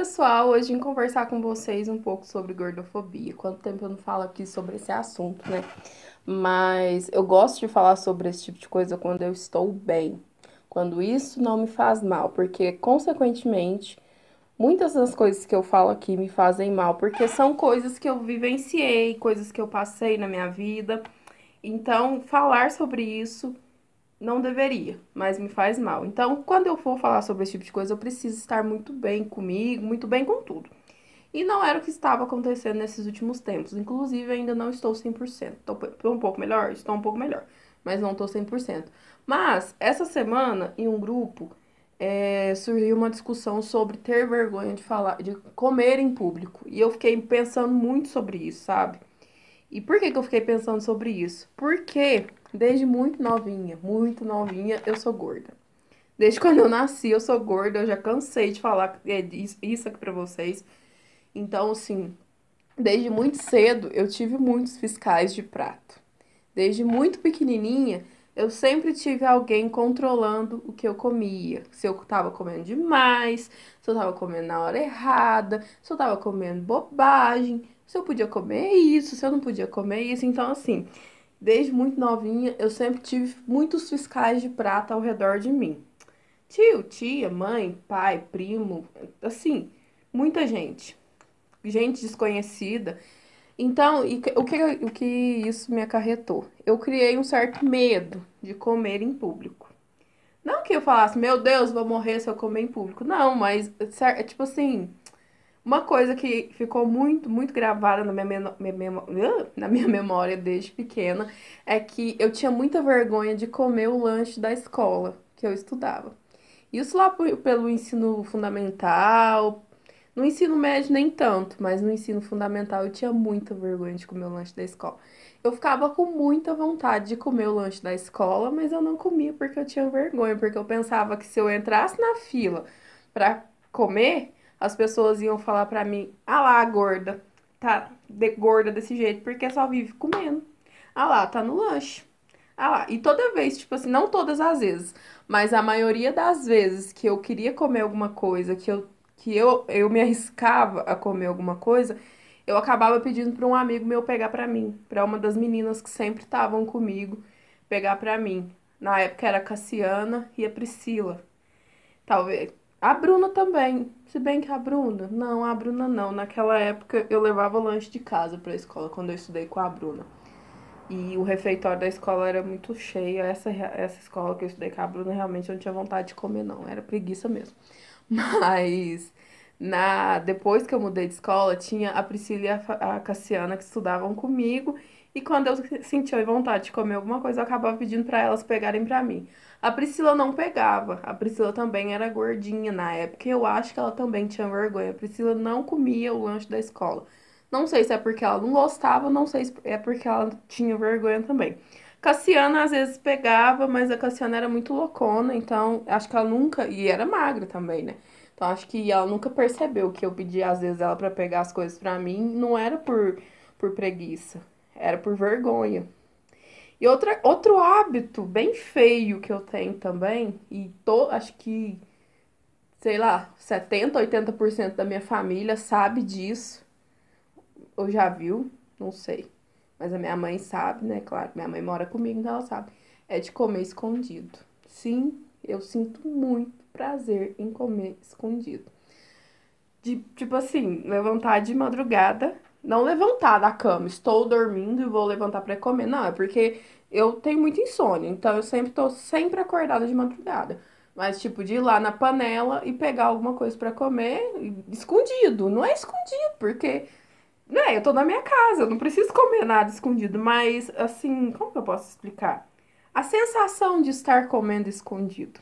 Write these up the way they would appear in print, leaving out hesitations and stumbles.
pessoal, hoje vim conversar com vocês um pouco sobre gordofobia. Quanto tempo eu não falo aqui sobre esse assunto, né? Mas eu gosto de falar sobre esse tipo de coisa quando eu estou bem, quando isso não me faz mal, porque consequentemente muitas das coisas que eu falo aqui me fazem mal, porque são coisas que eu vivenciei, coisas que eu passei na minha vida. Então, falar sobre isso não deveria, mas me faz mal. Então, quando eu for falar sobre esse tipo de coisa, eu preciso estar muito bem comigo, muito bem com tudo. E não era o que estava acontecendo nesses últimos tempos. Inclusive, ainda não estou 100%. Estou um pouco melhor? Estou um pouco melhor, mas não estou 100%. Mas, essa semana, em um grupo, surgiu uma discussão sobre ter vergonha de falar, de comer em público. E eu fiquei pensando muito sobre isso, sabe? E por que que eu fiquei pensando sobre isso? Porque desde muito novinha, eu sou gorda. Desde quando eu nasci, eu sou gorda, eu já cansei de falar isso aqui pra vocês. Então, assim, desde muito cedo, eu tive muitos fiscais de prato. Desde muito pequenininha, eu sempre tive alguém controlando o que eu comia. Se eu tava comendo demais, se eu tava comendo na hora errada, se eu tava comendo bobagem, se eu podia comer isso, se eu não podia comer isso. Então, assim, desde muito novinha, eu sempre tive muitos fiscais de prata ao redor de mim. Tio, tia, mãe, pai, primo, assim, muita gente. Gente desconhecida. Então, o que isso me acarretou? Eu criei um certo medo de comer em público. Não que eu falasse, meu Deus, vou morrer se eu comer em público. Não, mas é tipo assim, uma coisa que ficou muito gravada na na minha memória desde pequena é que eu tinha muita vergonha de comer o lanche da escola que eu estudava. Isso lá pelo ensino fundamental, no ensino médio nem tanto, mas no ensino fundamental eu tinha muita vergonha de comer o lanche da escola. Eu ficava com muita vontade de comer o lanche da escola, mas eu não comia porque eu tinha vergonha, porque eu pensava que se eu entrasse na fila pra comer, as pessoas iam falar pra mim: "Ah lá, gorda, tá gorda desse jeito porque só vive comendo. Ah lá, tá no lanche." Ah lá, e toda vez, tipo assim, não todas as vezes, mas a maioria das vezes que eu queria comer alguma coisa, que eu me arriscava a comer alguma coisa, eu acabava pedindo para um amigo meu pegar para mim, para uma das meninas que sempre estavam comigo pegar para mim. Na época era a Cassiana e a Priscila. Talvez. A Bruna também. Se bem que a Bruna. Não, a Bruna não. Naquela época eu levava lanche de casa pra escola, quando eu estudei com a Bruna. E o refeitório da escola era muito cheio. Essa escola que eu estudei com a Bruna, realmente eu não tinha vontade de comer, não. Era preguiça mesmo. Mas depois que eu mudei de escola, tinha a Priscila e a Cassiana que estudavam comigo. E quando eu sentia vontade de comer alguma coisa, eu acabava pedindo para elas pegarem para mim. A Priscila não pegava. A Priscila também era gordinha na época. E eu acho que ela também tinha vergonha. A Priscila não comia o lanche da escola. Não sei se é porque ela não gostava, não sei se é porque ela tinha vergonha também. Cassiana às vezes pegava, mas a Cassiana era muito loucona, então acho que ela nunca. E era magra também, né? Então acho que ela nunca percebeu que eu pedia às vezes ela pra pegar as coisas pra mim, não era por preguiça, era por vergonha. E outro hábito bem feio que eu tenho também, acho que, sei lá, 70, 80% da minha família sabe disso, ou já viu, não sei. Mas a minha mãe sabe, né? Claro, minha mãe mora comigo, então ela sabe. É de comer escondido. Sim, eu sinto muito prazer em comer escondido. De, tipo assim, levantar de madrugada. Não levantar da cama, estou dormindo e vou levantar pra comer. Não, é porque eu tenho muita insônia, então eu sempre tô sempre acordada de madrugada. Mas, tipo, de ir lá na panela e pegar alguma coisa pra comer escondido. Não é escondido, porque eu tô na minha casa, eu não preciso comer nada escondido, mas assim, como que eu posso explicar? A sensação de estar comendo escondido.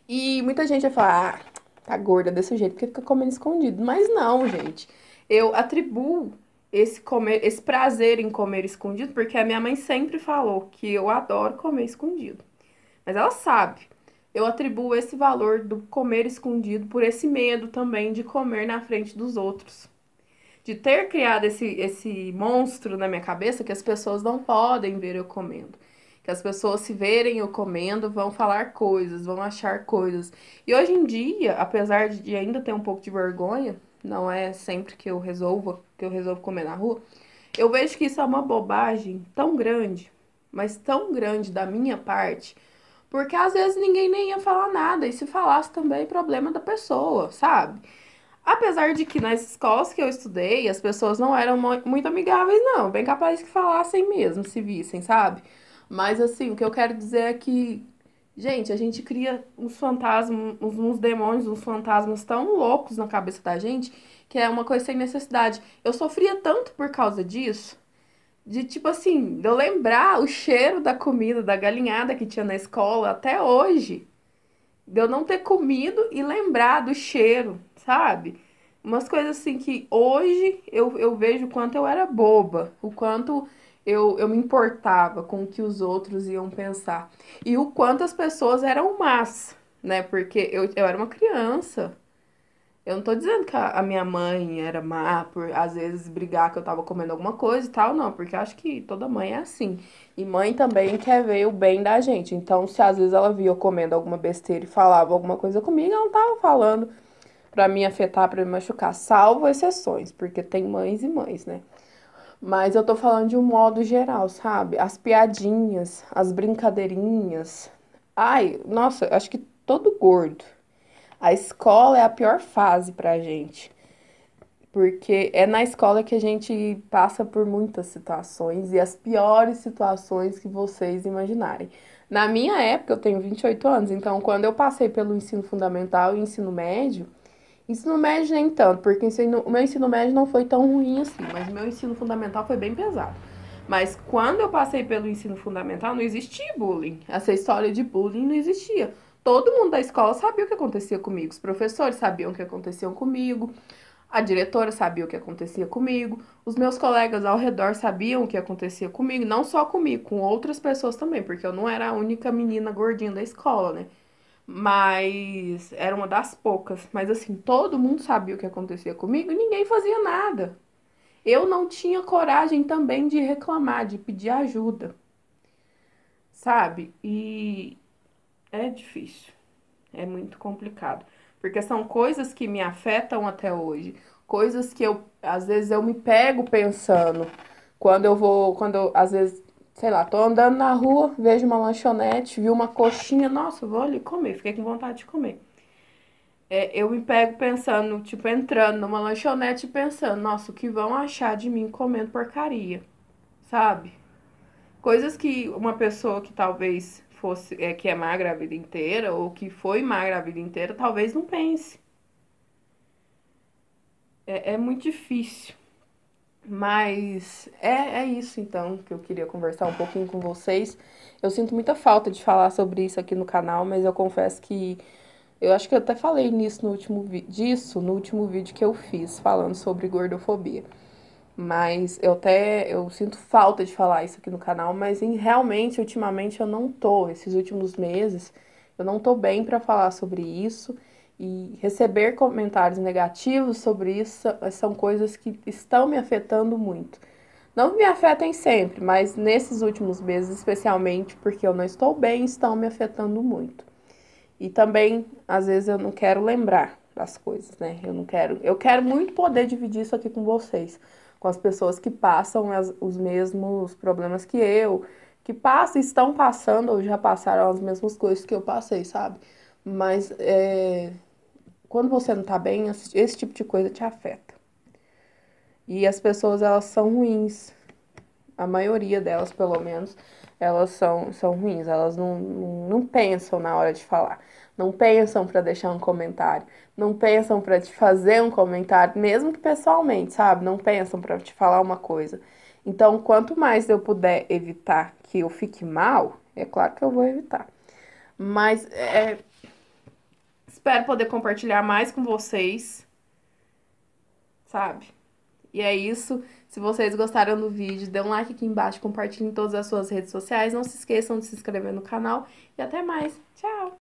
E muita gente vai falar, tá gorda desse jeito porque fica comendo escondido. Mas não, gente. Eu atribuo esse prazer em comer escondido, porque a minha mãe sempre falou que eu adoro comer escondido. Mas ela sabe. Eu atribuo esse valor do comer escondido por esse medo também de comer na frente dos outros, de ter criado esse monstro na minha cabeça que as pessoas não podem ver eu comendo. Que as pessoas se verem eu comendo, vão falar coisas, vão achar coisas. E hoje em dia, apesar de ainda ter um pouco de vergonha, não é sempre que eu resolvo comer na rua, eu vejo que isso é uma bobagem tão grande, mas tão grande da minha parte, porque às vezes ninguém nem ia falar nada, e se falasse também, problema da pessoa, sabe? Apesar de que nas escolas que eu estudei, as pessoas não eram muito amigáveis, não. Bem capaz que falassem mesmo, se vissem, sabe? Mas assim, o que eu quero dizer é que, gente, a gente cria uns fantasmas, uns demônios, uns fantasmas tão loucos na cabeça da gente, que é uma coisa sem necessidade. Eu sofria tanto por causa disso, de tipo assim, de eu lembrar o cheiro da comida, da galinhada que tinha na escola até hoje. De eu não ter comido e lembrar do cheiro, sabe? Umas coisas assim que hoje eu vejo o quanto eu era boba, o quanto eu me importava com o que os outros iam pensar. E o quanto as pessoas eram más, né? Porque eu era uma criança. Eu não tô dizendo que a minha mãe era má por às vezes brigar que eu tava comendo alguma coisa e tal, não, porque eu acho que toda mãe é assim. E mãe também quer ver o bem da gente. Então, se às vezes ela via eu comendo alguma besteira e falava alguma coisa comigo, ela não tava falando pra me afetar, pra me machucar, salvo exceções, porque tem mães e mães, né? Mas eu tô falando de um modo geral, sabe? As piadinhas, as brincadeirinhas. Ai, nossa, acho que todo gordo. A escola é a pior fase pra gente, porque é na escola que a gente passa por muitas situações e as piores situações que vocês imaginarem. Na minha época, eu tenho 28 anos, então quando eu passei pelo ensino fundamental e ensino médio nem tanto, porque o meu ensino médio não foi tão ruim assim, mas o meu ensino fundamental foi bem pesado. Mas quando eu passei pelo ensino fundamental, não existia bullying. Essa história de bullying não existia. Todo mundo da escola sabia o que acontecia comigo. Os professores sabiam o que acontecia comigo. A diretora sabia o que acontecia comigo. Os meus colegas ao redor sabiam o que acontecia comigo. Não só comigo, com outras pessoas também. Porque eu não era a única menina gordinha da escola, né? Mas era uma das poucas. Mas assim, todo mundo sabia o que acontecia comigo e ninguém fazia nada. Eu não tinha coragem também de reclamar, de pedir ajuda, sabe? E é difícil, é muito complicado, porque são coisas que me afetam até hoje, coisas que eu, às vezes, eu me pego pensando, às vezes, sei lá, tô andando na rua, vejo uma lanchonete, vi uma coxinha, nossa, vou ali comer, fiquei com vontade de comer. Eu me pego pensando, tipo, entrando numa lanchonete e pensando, nossa, o que vão achar de mim comendo porcaria, sabe? Coisas que uma pessoa que talvez fosse, que é magra a vida inteira, ou que foi magra a vida inteira, talvez não pense. É muito difícil. Mas é isso então que eu queria conversar um pouquinho com vocês. Eu sinto muita falta de falar sobre isso aqui no canal, mas eu confesso que eu acho que eu até falei nisso no último vídeo que eu fiz, falando sobre gordofobia. Mas eu sinto falta de falar isso aqui no canal, mas realmente, ultimamente, eu não tô, esses últimos meses, eu não tô bem pra falar sobre isso e receber comentários negativos sobre isso são coisas que estão me afetando muito. Não me afetem sempre, mas nesses últimos meses, especialmente porque eu não estou bem, estão me afetando muito. E também, às vezes, eu não quero lembrar das coisas, né? Eu quero muito poder dividir isso aqui com vocês, com as pessoas que passam os mesmos problemas que passam, estão passando ou já passaram as mesmas coisas que eu passei, sabe? Mas quando você não tá bem, esse tipo de coisa te afeta. E as pessoas, elas são ruins. A maioria delas, pelo menos, são ruins. Elas não pensam na hora de falar. Não pensam para deixar um comentário. Não pensam para te fazer um comentário, mesmo que pessoalmente, sabe? Não pensam para te falar uma coisa. Então, quanto mais eu puder evitar que eu fique mal, é claro que eu vou evitar. Mas espero poder compartilhar mais com vocês, sabe? E é isso. Se vocês gostaram do vídeo, dê um like aqui embaixo, compartilhem em todas as suas redes sociais. Não se esqueçam de se inscrever no canal e até mais. Tchau!